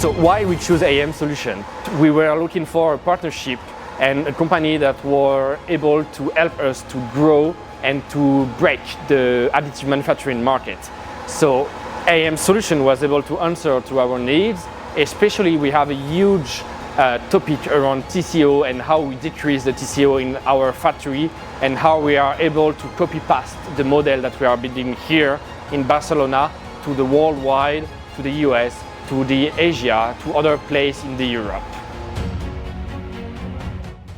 So why we choose AM Solution? We were looking for a partnership and a company that were able to help us to grow and to break the additive manufacturing market. So AM Solution was able to answer to our needs, especially we have a huge topic around TCO and how we decrease the TCO in our factory and how we are able to copy paste the model that we are building here in Barcelona to the worldwide, to the US, to the Asia, to other places in the Europe.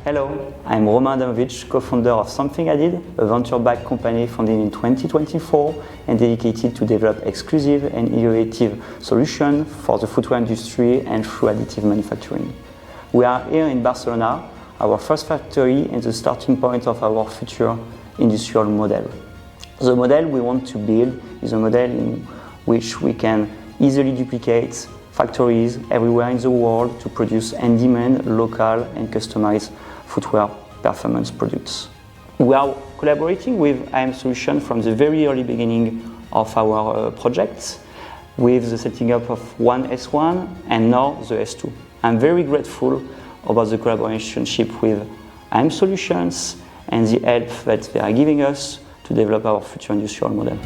Hello, I'm Hirt and Adamowicz, co-founder of Something I Did, a venture-backed company founded in 2024 and dedicated to develop exclusive and innovative solutions for the footwear industry and through additive manufacturing. We are here in Barcelona, our first factory and the starting point of our future industrial model. The model we want to build is a model in which we can easily duplicate factories everywhere in the world to produce and demand local and customized footwear performance products. We are collaborating with AM Solution from the very early beginning of our projects, with the setting up of one S1 and now the S2. I'm very grateful about the collaboration with AM Solutions and the help that they are giving us to develop our future industrial model.